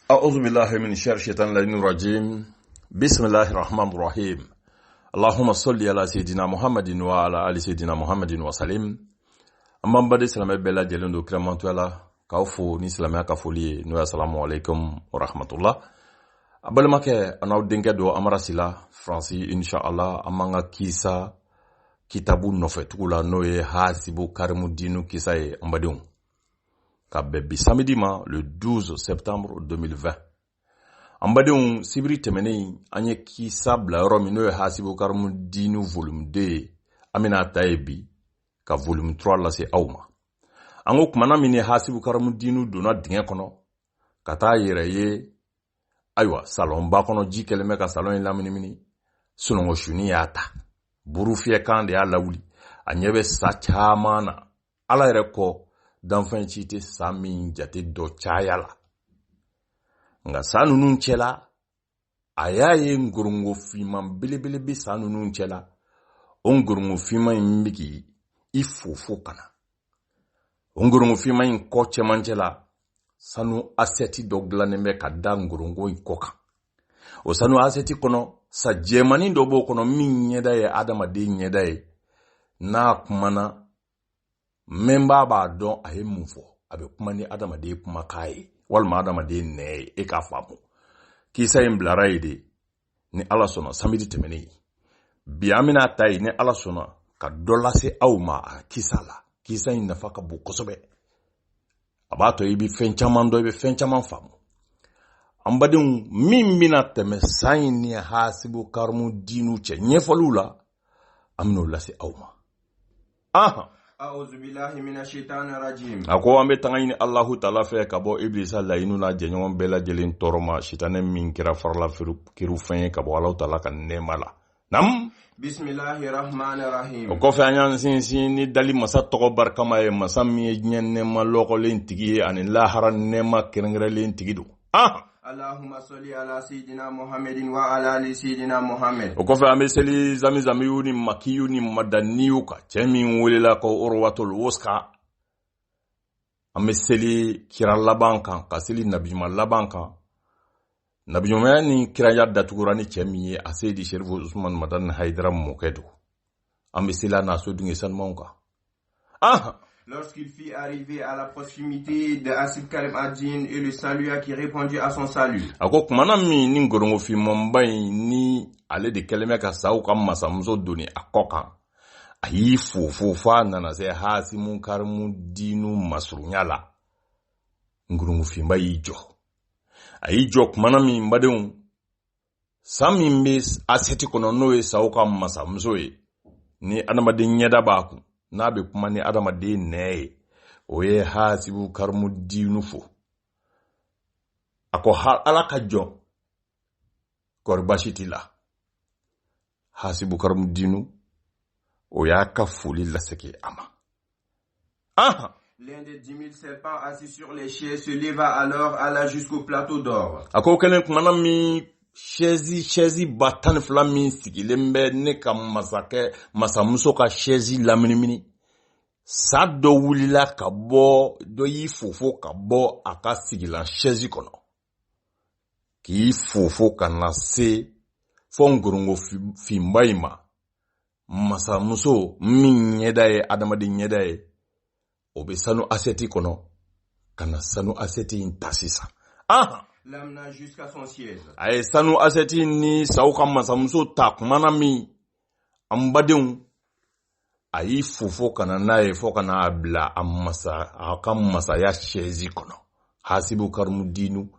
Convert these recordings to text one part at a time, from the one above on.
أعوذ بالله من شر الشيطان الرجيم بسم الله الرحمن الرحيم اللهم صل على سيدنا محمد وعلى آل سيدنا محمد وسلم أما بعد السلام بلا جلون دو كرامتو الله كافو ني سلام كافولي نو السلام عليكم ورحمة الله أبل ما كه أنا ودينك دو أمر سلا فرنسي إن شاء الله أمانغا كيسا كتابو نفتولا نوي حاسبو كارمو دينو كيسا أمبادون Kabebi samedi le 12 septembre 2020. Ambadon sibiri temene anye kisa bla romino hasibu karmu dinu volume 2 amina taibi ka volume 3 la se awma. Ango kumana mini hasibu karmu dinu dona dinge kono kata yere aywa salon ba kono jikeleme ka salon lamini mini sunongo shuni yata buru fie kande ya lawuli anyebe sachamana ala yere d'enfin chite sami jate do chayala nga sanu nun chela ayaye ngurungo fiman bilibili bi sanu nun chela ngurungo fiman mbiki ifufu kana ngurungo fiman ko chemanchela sanu aseti doglane me kada ngurungo ikoka o sanu aseti kono sa jemani dobo kono minyeda ye adama de nyeda ye na kumana memba ba don ahe mufo abe kuma ni adama de kuma kai walma adama de ne e ka famu kisa imblara ide ni ala sona samedi temene biamina tai ni ala sona ka dola se awma kisala kisa ina faka bu kosobe abato ibi fenchaman do ibi fenchaman famu ambadin mimbina teme sayni hasibu karmu dinu che nyefalula amno la se awma aha أعوذ بالله من الشيطان الرجيم أكو أمي تغيني الله تعالى في كبو إبليس لا ينونا جنيوان بلا جلين تورما شيطان من كرا فرلا كيرو فين كبو الله تعالى كنمالا نعم بسم الله الرحمن الرحيم أكو في أنيان سيني دالي مسا تغو بركما مسا ميجنين نما لوكو لين تيجي أن الله هران نما كرنغر لين تيجي اللهم صل على سيدنا محمد وعلى ال سيدنا محمد وكفى امسلي زميوني مكيوني مدنيوكا تشمي وللا كو اورواتول وسكا امسلي كيرا لابانكا كاسلي نبي ما لابانكا نبي ماني كيرا يادا توراني تشمي اسيدي شريف عثمان مدن حيدرام موكدو امسلا ناسو دغي سان مونكا Lorsqu'il fit arriver à la proximité de Asib Karim Adjin et le salua qui répondit à son salut. Ako kumana mi ni ngorongo fi mombai ni ale de keleme ka sau kam masamzo doni akoka. Ayi fufufa nana se hasimu karmu dinu masrunyala. Ngorongo fi mbai jo. Ayi jo kumana mi mbadun sami mbis aseti kono noe sau kam masamzo ni anama de nyeda baku. Nabe kuma ni adama de ne oye hasibu karmu dinu fo ako alaka jo korbashiti la hasibu karmu dinu oya ka fuli la seke ama L'un des 10 000 serpents assis sur les chaises se leva alors alla jusqu'au plateau d'or. Ako kenen kumana mi Chezi batan flamin sigi lembe ne ka masamuso ka chezi laminimini sa do wulila ka bo do yi fofo ka bo aka sigi la chezi kono ki fofo kana se fongurungo fimbaima masamuso min nyedaye adamadi nyedaye obe sanu aseti kono kana sanu aseti intasisa L'amena jusqu'à son siège. Aye sanu aseti ni sauka masamuso takmana mi ambadun ayi fufo kana nae fo kana abla amasa akam masaya chezi kono hasibu karmu dinu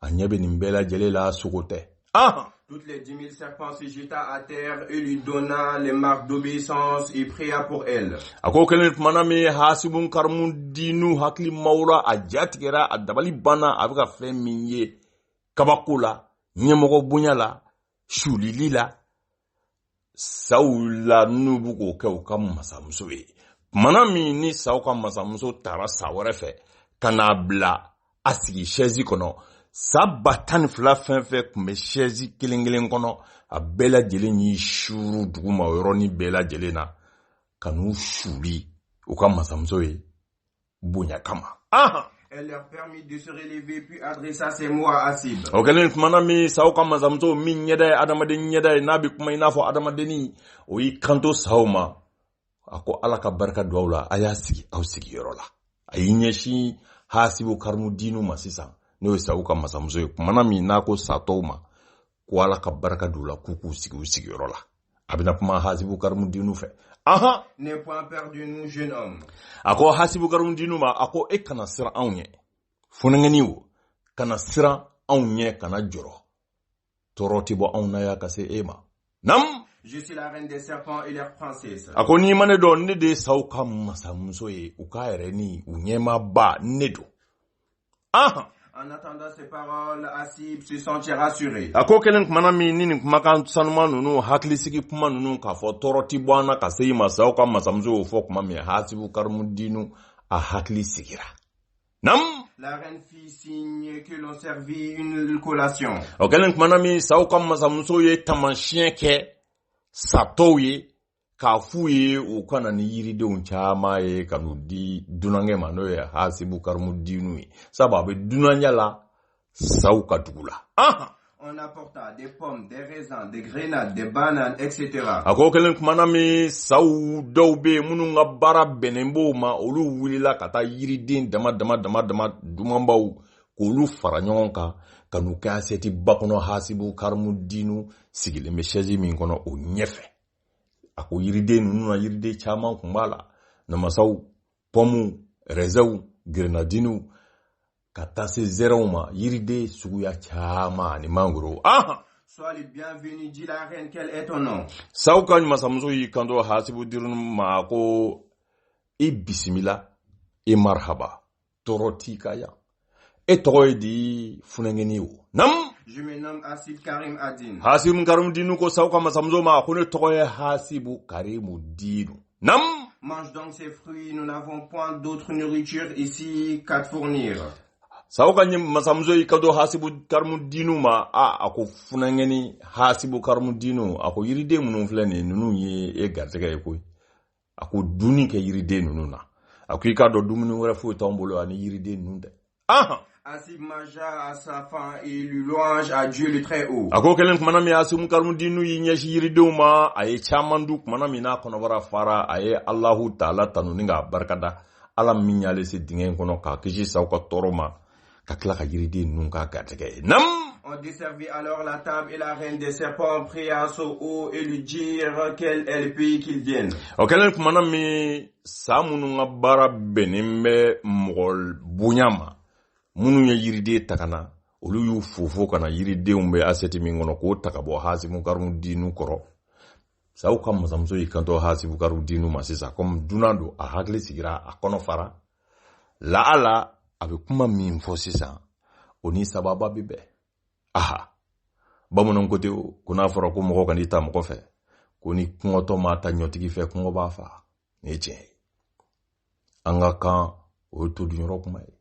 anyebe nimbela jelela sukote Toutes les 10 000 serpents se jeta à terre et lui donna les marques d'obéissance et pria pour elle. Ako kelen manami hasibun karmu dinu hakli maura ajatikera adabali bana abuka feminye kabakula nyemogo bunyala shulilila saula nubuko kauka masamsoe manami ni sauka masamso tara sawarefe kanabla asigi shezi kono Sabatan fla fenfe kume shezi kilingilin kono a bela jele ni shuru duguma yoroni bela jele na kanu shuri uka masamzoe bunya kama Elle leur permit de se relever puis adressa ses mots à Hasib. O kelen kumana mi saw kam mazamzo mi nyeda adamaden nyeda nabi kuma inafo adamadeni o yi kanto sawma ako alaka barka dawla aya sigi aw sigi yorola ayi nyeshi hasibu karmu dinu masisa no saw kam mazamzo kumana mi nako satoma ko alaka barka dawla kuku sigi yorola abina kuma hasibu karmu dinu fe aha N'aie point peur de nous, jeune homme. Ako hasibu garum dinuma ako e kana sira anw ye funangani wo kana sira anw ye kana joro toroti bo anw na ya kase ema nam Je suis la reine des serpents et leur princesse. ako ni mane do ne de sauka masamso ye ukaere ni unyema ba nedo aha En attendant ces paroles, Hasib se sentit rassuré. ako kelen kumana mi nini kumakan sanuma nunu haklisigi kuma nunu ka fo toroti bwana ka sei masauka masamzo fo kuma mi hasibu karmu dinu a haklisigira nam La reine fit signe que l'on servit une collation. o kelen kumana mi sauka masamzo ye tamasien ke sato ye ka fu ye o kana ni yiridenw caaman ye ka n'u di dunange ma n'o ye hasibu karmu dinu ye sabu dunanya la saw ka dugu la On apporta des pommes, des raisins, des grenades, des bananes, etc. a ko kelen kumana mi saw dɔw be yen minnu ka baara bɛnnen b'o ma olu wulila ka taa yiriden dama dumanbaw k'olu fara ɲɔgɔn kan ka n'u kɛ asɛti ba kɔnɔ hasibu karmu dinu sigilen bɛ sɛji min kɔnɔ o ɲɛfɛ a ko yiriden ninnu na yiriden caman kun b'a la namasaw pɔmu rɛzɛw grenadiniw ka taa se zɛrɛnw ma yiriden suguya caman ani mangoro Sois le bienvenu, dit la reine, quel est ton nom? saw ka masamuso y'i kanto hasibu dirinu ma ko i bisimila i marhaba tɔɔrɔ t'i ka yan e tɔgɔ ye di funɛngɛni o nam Je me nomme Hasib Karim Adin. hasibu karimu dinu ko saw ka masamuso ma ko ne tɔgɔ ye hasibu karimu dinu nam Mange donc ces fruits, nous n'avons point d'autre nourriture ici qu'à te fournir. saw ka masamuso y'i kanto hasibu karimu dinu ma a ko funɛngɛni hasibu karimu dinu a ko yiriden minnu filɛ nin ninnu ye e garisɛgɛ ye koyi a ko dunni kɛ yiriden ninnu na a ko i k'a dɔn dumuni wɛrɛ foyi t'anw bolo ani yiriden ninnu tɛ Hasib mangea à sa faim et lui louange à Dieu le Très-Haut. a ko kelen kumana min hasibu karimu dinu y'i ɲɛsi yiridenw ma a ye caman du kumana min n'a kɔnɔbara fara a ye alahu taala tanu ni k'a barikada ala min y'ale se dingɛ in kɔnɔ k'a kisi saw ka tɔɔrɔ ma ka tila ka yiriden ninnu ka garijɛgɛ ye nam On desservit alors la table et la reine des serpents pria son haut et lui dire quel est le pays qu'ils viennent. o kelen kumana min sa minnu ka baara bɛnnen bɛ mɔgɔ bonya ma minnu ye yiriden ta ka na olu y'u fofo ka na yiridenw bɛ asɛti min kɔnɔ k'o ta ka bɔ hasibu karimu dinu kɔrɔ saw ka masamuso y'i kanto hasibu karimu dinu ma sisan komi dunan don a hakili sigira a kɔnɔ fara laala a bɛ kuma min fɔ sisan o ni sababa bɛ bɛn bamananw ko ten ko n'a fɔra ko mɔgɔ kan'i ta mɔgɔ fɛ ko ni kɔngɔtɔ ma ta ɲɔtigi fɛ kɔngɔ b'a fa nin ye tiɲɛ ye an ka kan o ye toduyɔrɔ kuma ye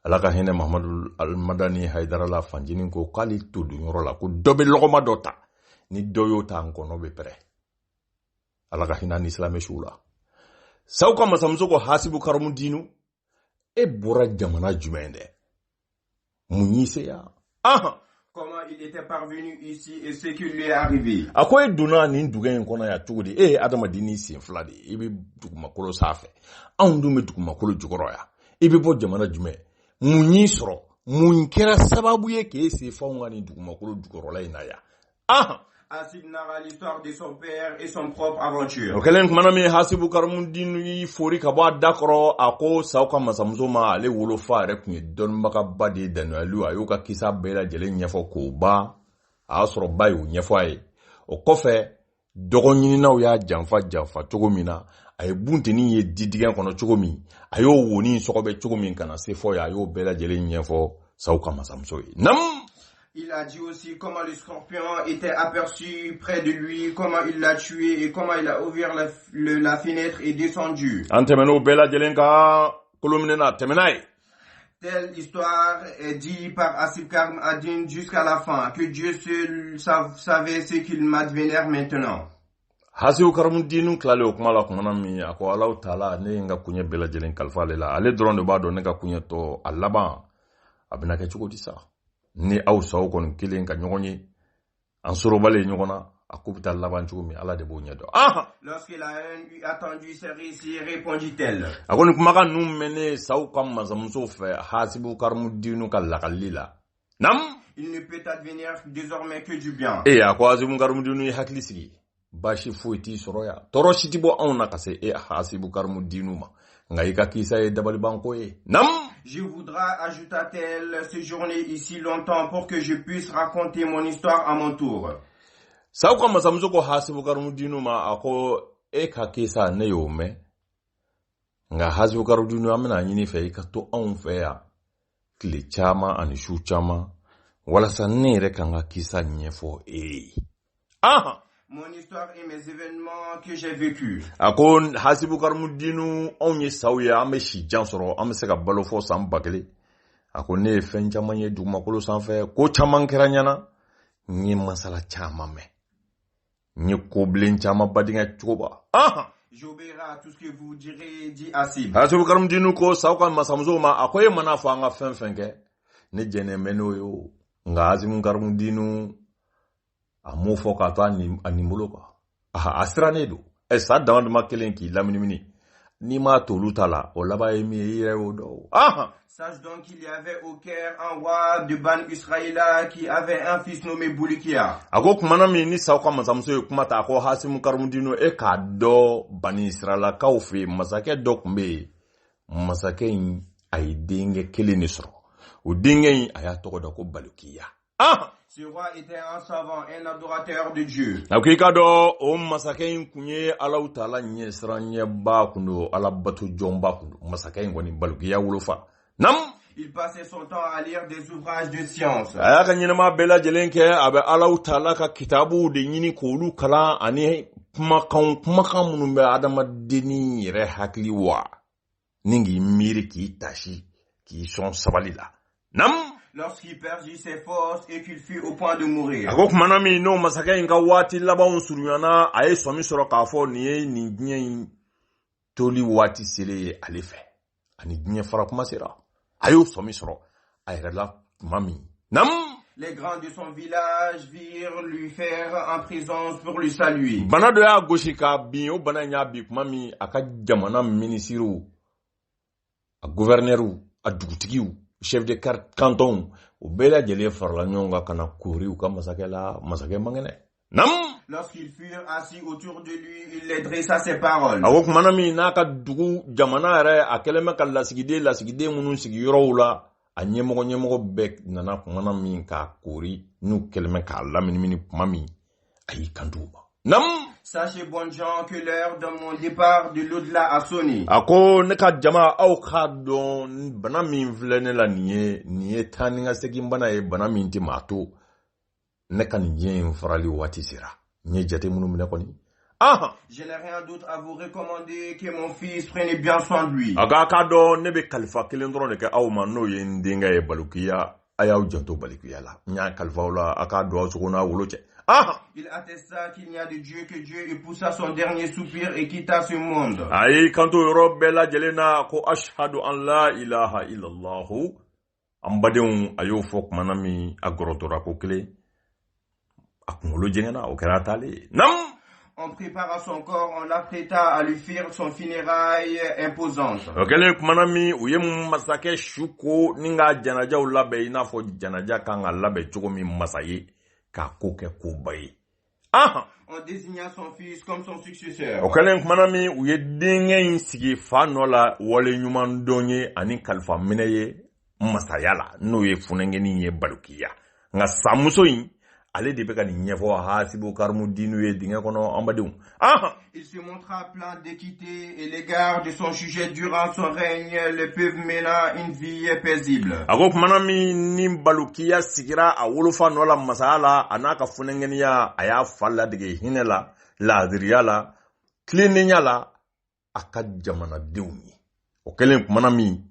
ala ka hinɛ mahamadu almadani hayidara la fanjinin ko k'ale toduyɔrɔ la ko dɔ bɛ lɔgɔma dɔ ta ni dɔ y'o ta n kɔnɔ bɛ pɛrɛ ala ka hinɛ ni silamɛsiw la saw ka masamuso ko hasibu karimu dinu e bɔra jamana jumɛn dɛ mun y'i se yan Comment il était parvenu ici et ce qui lui est arrivé. a ko e donna nin dugu in kɔnɔ yan cogo di e ye adamaden sen fila de ye i bɛ dugumakolo sanfɛ anw dun bɛ dugumakolo jukɔrɔ yan i bɛ bɔ jamana jumɛn mun y'i sɔrɔ mun kɛra sababu ye k'e se f'anw ka nin dugumakolo jukɔrɔla in na yan Hasib narra l'histoire de son père et son propre aventure. o kɛlen kumana min hasibu karimu dinu y'i fori ka bɔ a da kɔrɔ a ko saw ka masamuso ma ale wolofa yɛrɛ tun ye dɔnnibagaba de ye danuyaliw a y'o ka kisa bɛɛ lajɛlen ɲɛfɔ k'o ban a y'a sɔrɔ ba y'o ɲɛfɔ a ye o kɔfɛ dɔgɔɲininaw y'a janfa cogo min na a ye buntennin ye didigɛn kɔnɔ cogo min a y'o wonin sɔgɔbɛ cogo min kana se fɔ ye a y'o bɛɛ lajɛlen ɲɛfɔ saw ka masamuso ye nam Il a dit aussi comment le scorpion était aperçu près de lui, comment il l'a tué et comment il a ouvert la fenêtre et descendu. an tɛmɛn'o bɛɛ lajɛlen kan kolominɛ na tɛmɛ n'a ye Telle histoire est dit par Hasib Karim Adin jusqu'à la fin, que Dieu seul savait ce qu'il m'advenait maintenant. hasibu karamu dinu klale o kuma la kuma mi ako Allah taala ne nga kunye bela jelen kalfa lela ale drone ba do ne nga kunye to alaba abina ke chuko disa ni aw saw kon kilen ka nyogoni an soro bale nyogona akubita laban chuko mi ala de bo nyedo Lorsque la haine eut attendu ses récits, répondit-elle. akoni kuma kan num mene saw kam mazamso fe hasibu karamu dinu kala kalila nam Il ne peut advenir désormais que du bien. ako hasibu karamu dinu hakli sigi bashi fuiti soroya toro shitibo auna kase hasibu karamu dinu ma ngaika kisa e dabali banko e nam Je voudrais, ajouta-t-elle, séjourner ici longtemps pour que je puisse raconter mon histoire à mon tour. sauka masamzo ko hasibu karamu dinu ma ako ka kisa ne yome nga hasibu karamu dinu amena nyini fe ka to on fe ya kile chama ani shu chama wala sanere kanga kisa nyefo Mon histoire et mes événements que j'ai vécus. ako hasibu karamu dinu on ye sauya ame shi jansoro ame se ka balo fo sam bakele ako ne fen chama ye duma kolo sanfe ko chama keranyana ni masala chama me ni ko blen chama badinga choba J'obéirai à tout ce que vous direz, dit Hasib. hasibu karamu dinu ko sauka masamzo ma akoye mana fa nga fenfenke ne jene meno yo nga hasibu karamu dinu amo fo ka to animolo ko asrane do sa dawand makelen ki laminimini ni ma to lutala o laba emi ire o do Sache donc qu'il y avait au Caire un roi de Ban Israël qui avait un fils nommé Boulikia. ako kumana mi ni sauka masamso yo kumata ako hasibu karamu dinu ka do bani israila ka ofe masake do kumbe masake ay dinge kelini soro o dinge aya to ko Balikia Ce roi était un savant, un adorateur de Dieu. akika do o masake kunye ala utala nye sranye ba kundo ala batu jomba kundo masake ngoni Balikia wulufa nam Il passait son temps à lire des ouvrages de science. aya ka nyinama bela jelenke abe ala utala ka kitabu de nyini kolu kala ani kumakan munun be adama deni yere hakli wa ningi miri ki tashi ki son sabalila nam Lorsqu'il perdit ses forces et qu'il fut au point de mourir. ako kumana mi no masake nga wati laban suruyana aye somi soro ka fo ni nyen toli wati sele alefe ani nyen fara kuma sera ayo somi soro ayela mami nam Les grands de son village virent lui faire en présence pour lui saluer. bana do ya goshi ka bi o bana nya bi kuma mi aka jamana ministru a gouverneuru a dugutigiu chef de canton o bela jele farla nyonga kana kuri u ka masake mangene nam Lorsqu'ils furent assis autour de lui, il les dressa ses paroles. ako kumana mi naka dugu jamana re akeleme ka lasigide munun sigi yorola a nyemoko bek nana kumana mi ka kuri nu keleme ka laminimini kuma mi ayi kanduba nam Sachez, bonnes gens, que l'heure de mon départ de l'au-delà a sonné. ako ne ka jama aw ka don bana min filɛ ne la niye tani ka segin bana ye bana min ti mato ne ka nin diɲɛ in farali waati sera n ye jate minnu minɛ kɔni Je n'ai rien d'autre à vous recommander que mon fils prenez bien soin de lui. a ka dɔn ne bɛ kalifa kelen dɔrɔn de kɛ aw ma n'o ye n denkɛ ye Balikiya a y'aw janto Balikiya la n y'a kalifa aw la a k'a dɔn aw sogo n'a wolo cɛ Il attesta qu'il n'y a de Dieu que Dieu époussa son dernier soupir et quitta ce monde. a y'i kanto yɔrɔ bɛɛ lajɛlen na ko ashhadu an la ilaha illallahu an badenw a y'o fɔ kumana min a gɔrɔtɔra ko kelen a kunkolo jɛngɛna o kɛra a taalen ye nam On prépara son corps, on l'apprêta à lui faire son funéraille imposante. o kɛlen kumana min u ye masakɛ su ko ni ka janajaw labɛn i n'a fɔ janaja kan ka labɛn cogo min masa ye k'a ko kɛ koba ye On désigna son fils comme son successeur. o kɛlen kumana min u ye denkɛ in sigi fa nɔ la wale ɲuman dɔn ye ani kalifa minɛ ye masaya la n'o ye funɛnkɛnin ye Balikiya nka samuso in ale de bɛ ka nin ɲɛfɔ hasibu karamu dinu ye dingɛ kɔnɔ an badenw Il se montra plein d'équité et l'égard de son sujet durant son règne le peuple mena une vie paisible. a ko kumana min ni Balikiya sigira a wolofa nɔ la masaya la a n'a ka funɛnkɛniya a y'a fa ladege hinɛ la laadiriya la tilennenya la a ka jamanadenw ye o kɛlen kumana min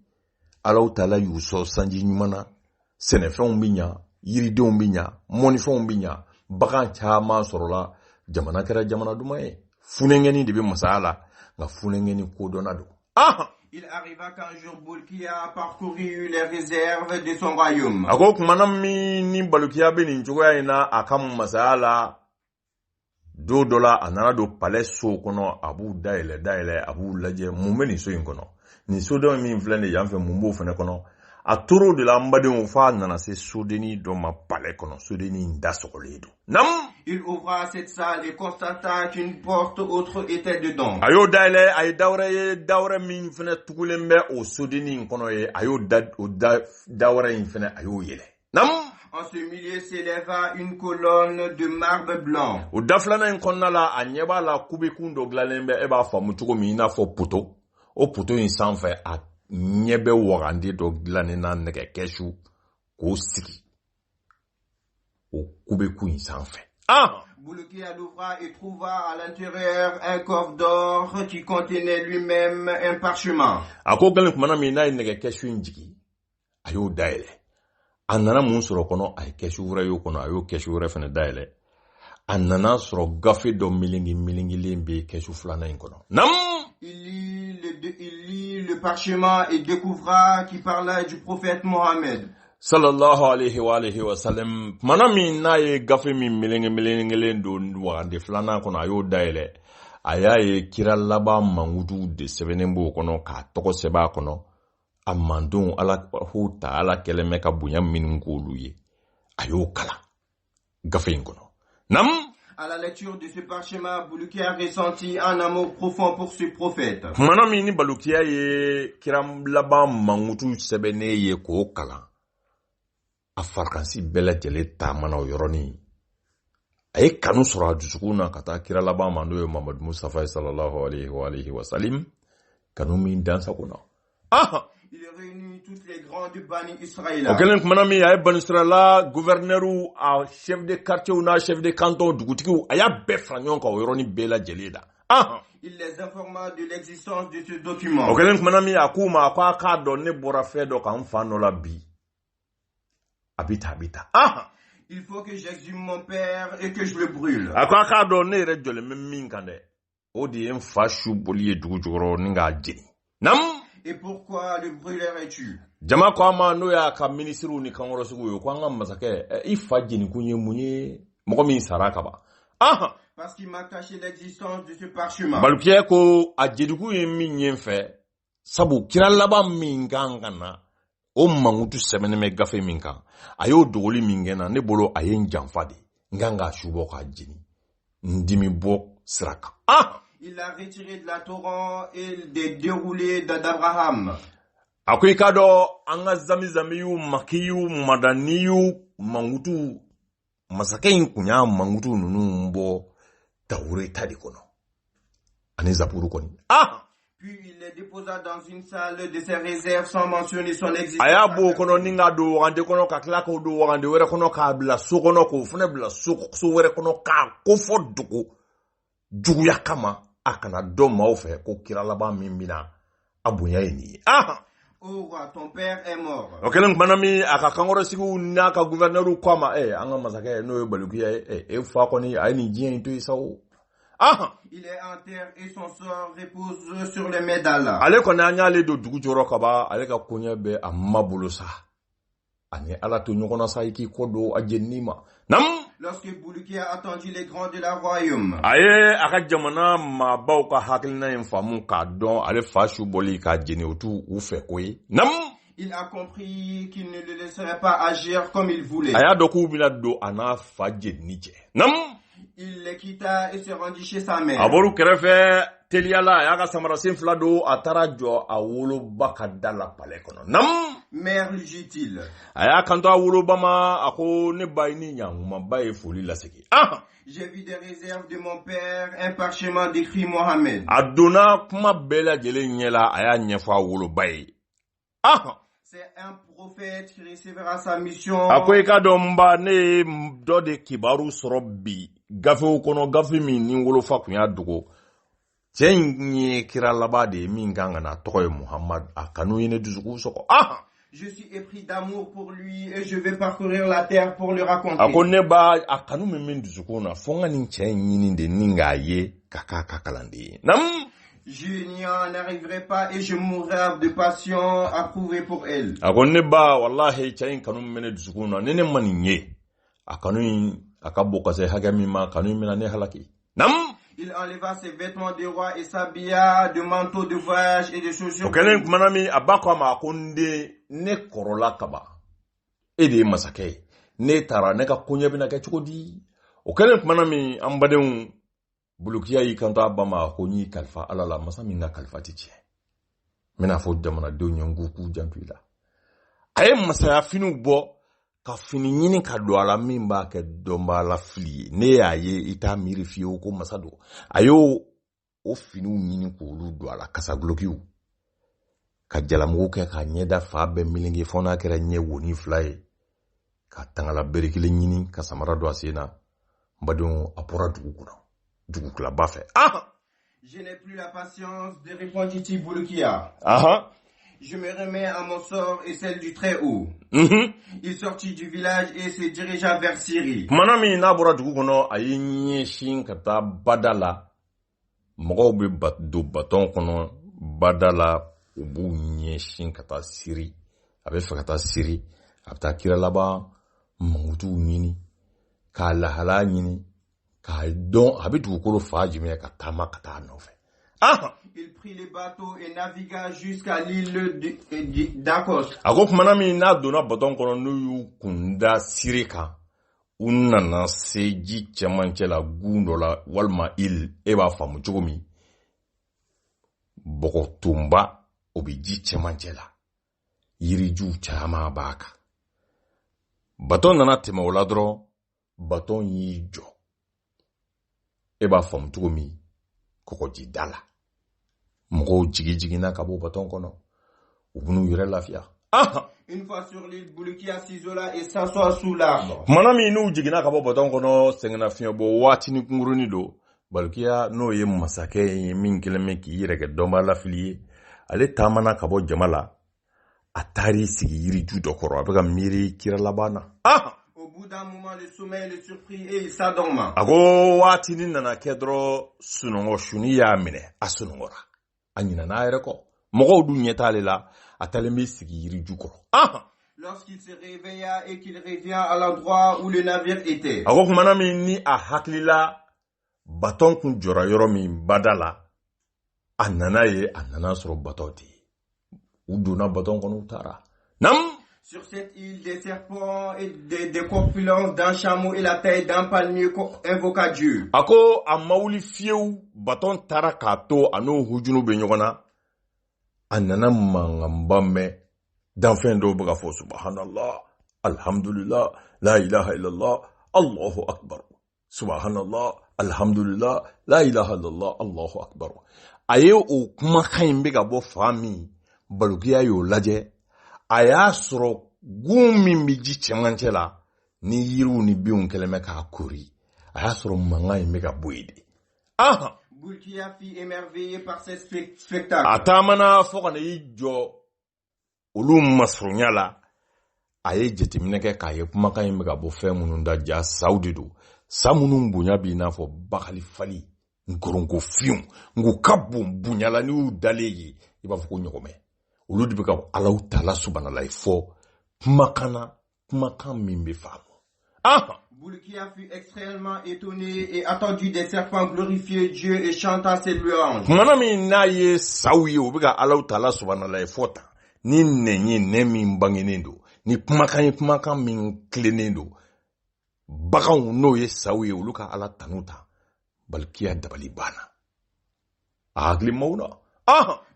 Alahu Taala y'u sɔn sanji ɲuman na sɛnɛfɛnw bɛ ɲa yiridenw bɛ ɲa mɔnifɛnw bɛ ɲa bagan caman sɔrɔla jamana kɛra jamana duman ye funengeni de be masala nga funengeni ko donado Il arriva qu'un jour Boulkia a parcouru les réserves de son royaume. Ako kumana mi ni Balukia be ni njoya ina akam masala do dola anana do palais so kono abu daile abu laje mumeni so yinkono ni so do mi flende yamfe mumbo fene kono atoro de la mbade on fa nana se sodeni do ma palais kono sodeni ndasokoledo nam il ouvra cette salle et constata qu'une porte autre était dedans. Ayo daile ay dawre min fene tukulembe o sodeni kono ye ayo dawre in fene ayo yele nam. En ce milieu s'éleva une colonne de marbre blanc. O daflana in konna la anyeba la kubekundo glalembe eba famu tuko mi na fo poto o poto in sanfɛ a nyebe warande do glanena nege keshu ko siki o kubeku in sanfɛ Boulkia l'ouvra et trouva à l'intérieur un coffre d'or qui contenait lui-même un parchemin. Ako galen kumana mi na nege keshu njigi ayo daile anana mun sɔrɔ kɔnɔ ay keshu wura yo kono ayo keshu wura fana daile anana sɔrɔ gafe do milingi lembe keshu flana in kono nam il lit le parchemin et découvra qu'il parlait du prophète Mohammed sallallahu alayhi wa sallam mana min na ye gafe min milingi do wande flana kono ayo daile aya ye kira laba mangudu de sevenembo kono ka toko seba kono amandon ala huta ala keleme ka bunya minungulu ye ayo kala gafe ingono nam. À la lecture de ce parchemin, Boulkia ressentit un amour profond pour ce prophète. Mana mi ni Balukia ye kiram laba mangutu sebene ye ko kala afarkansi bela jele ta mana yoroni ay kanu sura dusukuna kata kira laba mando ye Muhammad Mustafa sallallahu alayhi wa sallam kanu min dansa kuna Il réunit toutes les grandes Bani Israël. Okelen kumana mi ay Bani Israël gouverneur ou chef de quartier ou na chef de canton dugutigi aya be franyon ka yoroni bela jelida. Il les informa de l'existence de ce document. Okelen kumana mi akuma kwa ka donne bora fe do kan fano la bi. Habita. Il faut que j'exhume mon père et que je le brûle. Akwa ka donne re jole min kande. Odi en fashu boliye dugujoro ninga jeni. Nam. Et pourquoi le brûlerais-tu? Jama kwa ma no ya ka ministru ni kan rosugo yo kwa ngam masake ifa jeni kunye munye moko min saraka ba. Parce qu'il m'a caché l'existence de ce parchemin. Balukia ko ajedugu yemi nyenfe sabu kiralaba mingangana o mangutu semene me gafe minka ayo dogoli mingena ne bolo ayen janfade nganga shubo ka jeni ndimi bo sraka. Il l'a retiré de la Torah et des déroulés d'Abraham. Akoy kado anga zamiyu makiyu madaniyu mangutu masake kunya mangutu nunu mbo taure tadi kono ani zapuru koni. Puis il les déposa dans une salle de ses réserves sans mentionner son existence. Aya bo kono ninga do wande kono ka kla ko do wande were kono ka bla so kono ko fune bla so were kono ka ko foduko jugu yakama akana do maufe ko kiralaba mimbina abunya yini. Oh roi, ton père est mort. Okelen manami aka kangoro sigu naka gouverneur kwama anga masake no Balukia fa koni ayini jien to isawo. Il est en terre et son sort repose sur les mains d'Allah. Ale ko na nyale do dugu joro kaba ale ka kunya be amabulu sa. Ani ala to nyokona sa iki kodo ajenima. Nam. Lorsque Boulkia a attendu les grands de la royaume. Aye aka jamana ma baw ka hakilina infamu ka don ale fashu boli ka jeni otu ufe koyi. Nam. Il a compris qu'il ne le laisserait pas agir comme il voulait. Aya doku bila do ana faje nije. Nam. Il les quitta et se rendit chez sa mère. Aboru kerefe teliala yaka samarasin flado atarajo awolo bakadala pale kono. Nam. Mère, lui dit-il. Aya kanto awolo bama ako ne bayni nyanguma baye foli laseki. J'ai vu des réserves de mon père, un parchemin d'écrit Mohammed. Adona kuma bela jele nyela aya nyefa awolo baye. C'est un prophète qui recevra sa mission. Akoy ka domba ne do de kibaru sorobi gafe kono gafe mi ni wolo fa kunya dugo cenye kira laba de min ganga na toye Muhammad akanu yene duzuku soko. Je suis épris d'amour pour lui et je vais parcourir la terre pour le raconter. Ako ne ba akanu min dusukuna fonga nin chen yini de ninga ye kaka kalandi. Nam Je n'y en arriverai pas et je mourrai de passion approuvée pour elle. Ako ne ba wallahi chen kanu min dusukuna nene maninye. Akanu akabo kase hagami ma kanu min ne halaki. Nam Il enleva ses vêtements de roi et s'habilla de manteaux de voyage et de chaussures. Okelen kumanami abakwa ma akonde ne korola kaba. Ede masake. Ne tara ne ka kunya bina ke chukodi. Okelen kumanami ambadeun bulukiya yi kanta abama konyi kalfa alala masami nga kalfa tiche. Mena fo jamana de nyongu ku jantuila. Aye masaya finu bo ka fini nyini ka do ala mimba ke domba la fli ne aye ita miri fiyo ko masado ayo o finu nyini ko lu do ala kasa glokiu ka jalamu ke ka nyeda fa be milingi fona kera nye woni fly ka tangala berikile nyini ka samara do asena mbadon apora dugu kula bafe Je n'ai plus la patience de répondre Titi Bulukia. Je me remets à mon sort et celle du Très-Haut. Il sortit du village et se dirigea vers Syrie. Manami nabura dugu kono ayi nyeshin kata badala. Mogo be do baton kono badala ubu nyeshin kata Syrie. Abe fa kata Syrie. Abta kira laba mangutu nyini. Ka lahala nyini. Ka don abe dugu kolo fa jime kata makata nofe. Il prit les bateaux et navigua jusqu'à l'île d'Akos. Ako manami na dona baton kono nuyu kunda sirika. Unana seji chamanche la gundo la walma il eba famu chogomi. Boko tumba obiji chamanche la. Yiriju chama baka. Baton nana tema oladro. Baton yijo. Eba famu chogomi. Koko jidala. Moko jigi na kabo baton kono. Ubunu yure lafia. Une fois sur l'île, Bulukia s'isola et s'assoit sous l'arbre. Manami inu jigi na kabo baton kono sengena fia bo wati ni kunguruni do. Balukia no ye masake min keleme ki yire ke domba la filie. Ale tamana kabo jamala. Atari sigi yiri ju dokoro abega miri kira labana. Au bout d'un moment, le sommeil le surprit et il s'endorma. Ako wati ni nana kedro sunongo shuni ya mine asunongora. Anyina na ereko. Mogo du nyetale la ataleme sigi yiri jukoro. Lorsqu'il se réveilla et qu'il revient à l'endroit où le navire était. Ako kumanami ni a haklila baton kun jora yoro mi badala anana soro batoti. Uduna baton kono utara. Nam Sur cette île, des serpents et des corpulences d'un chameau et la taille d'un palmier invoqua Dieu. Ako amauli fieu baton tara kato ano hujunu benyogana anana mangambame d'enfin do baga fo subhanallah alhamdulillah la ilaha illallah Allahu akbar subhanallah alhamdulillah la ilaha illallah Allahu akbar aye o kuma kan be ga bo fami balukiya yo laje aya soro gumi miji chemancela ni yiru ni biun keleme ka kuri aya soro manga imega boide Bulukia fut émerveillé par ce spectacle. Atamana fokana yijo ulum masrunyala aye jetimneke kaye kumaka imega bo fe mununda ja saudidu samunu bunya bi na fo bakali fali ngorongo fium ngo kabu bunyala ni udaleyi iba foko nyokome ulu dibika Allah Ta'ala subhanallah fo kumakan mimbe famu Bulukia fut extrêmement étonné et attendu des serpents glorifier Dieu et chantant ses louanges. Manami na ye sawi ubika Allah Ta'ala subhanallah fota ni nenye nemi mbangenendo ni kumakan min klenendo baka no ye sawi uluka Allah tanuta balkia dabali bana agli mauna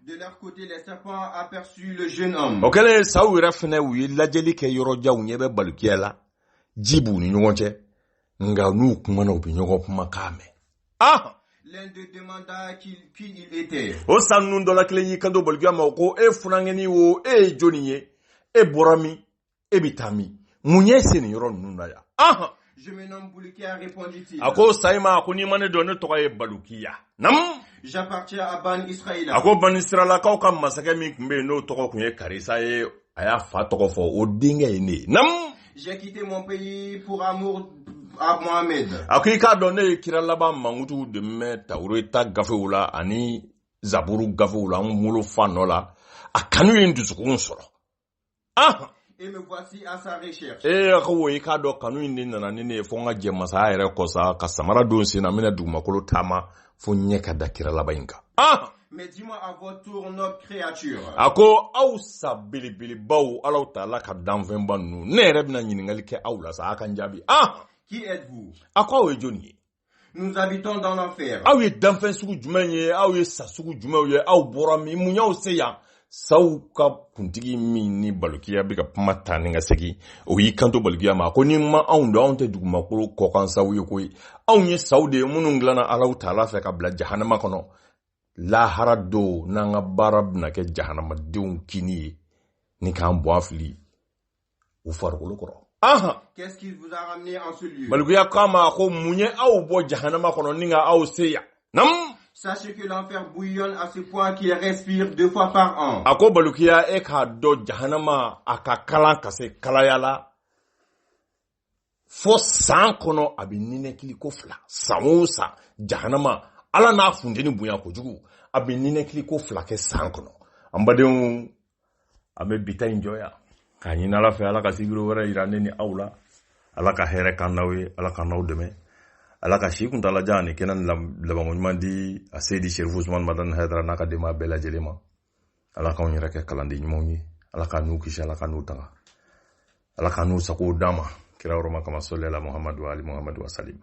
De leur côté, les serpents aperçurent le jeune homme. Okele sawi rafne wi lajeli ke yoro jaw nyebe balkia la jibu ni nyonche nga nu kuma na obi nyogo kuma kame L'un d'eux demanda qui il était. O sanu ndola kile yi kando balkia ma ko e funangeni wo e joniye e borami e bitami munye seni yoro nuna ya Je me nomme Bulukia, répondit-il. Ako saima akuni mane donne tokaye balukia nam J'appartiens à Ban Israël. Ako Ban Israël ka masake mi kumbe no toko kunye karisa ye aya fa tɔgɔ fɔ o denkɛ ye ne nam. J'ai quitté mon pays pour amour à Mohamed. A ko i k'a dɔn ne ye kira laban mankutu dɛmɛ Tawureta gafew la ani Zaburu gafew la n wolo fa nɔ la a kanu ye n dusukun sɔrɔ. Et me voici à sa recherche. A ko i k'a dɔn kanu in de nana ni ne ye fo n ka jɛ masaya yɛrɛ kɔ sa ka samara don sen na n bɛna dugumakolo taama fo ɲɛ ka da kira laban in kan. Mais dis-moi à votre tour, notre créature. A ko aw sa belebelebaw Ala Taala ka danfɛnba ninnu ne yɛrɛ bɛna ɲininkali kɛ aw la sa a ka n jaabi. Qui êtes-vous? A ko aw ye jɔnni ye? Nous habitons dans l'enfer. Aw ye danfɛn sugu jumɛn ye? Aw ye sa sugu jumɛnw ye? Aw bɔra min? Mun y'aw se yan? Saw ka kuntigi min ni Balokiya bɛ ka kuma ta ni ka segin o y'i kanto Balokiya ma ko ni ma anw dɔn anw tɛ dugumakolo kɔkan saw ye koyi anw ye saw de ye minnu dilanna Ala Taala fɛ ka bila jahanama kɔnɔ lahara do n'an ka baara bɛna kɛ jahanamadenw kini ye ni k'an bɔ an fili u farikolo kɔrɔ. Qu'est-ce qui vous a ramené en ce lieu? Balokiya k'a ma ko mun ye aw bɔ jahanama kɔnɔ ni ka aw se yan? Sachez que l'enfer bouillonne à ce point qu'il respire 2 fois par an. A ko Balokiya e k'a dɔn jahanama a ka kalan ka se kalaya la fo san kɔnɔ a bɛ ninɛkili ko 2 san o san jahanama Ala n'a funteni bonya kojugu a bɛ ninɛkili ko 2 kɛ san kɔnɔ. An badenw an bɛ bita in jɔya k'a ɲini Ala fɛ Ala ka sigiro wɛrɛ yira ne ni aw la Ala ka hɛrɛ k'an n'aw ye Ala ka n'aw dɛmɛ Ala ka si kuntalajan ni kɛnɛ labanko ɲuman di a Seydi Cherif Usman Madani Haidara n'a ka denbaya bɛɛ lajɛlen ma Ala k'anw yɛrɛ kɛ kalanden ɲumanw ye Ala ka n'u kisi Ala ka n'u tanga Ala ka n'u sago d'an ma kira yɔrɔma kama sɔli ala Muhammadu wa ali Muhammadu wa salim.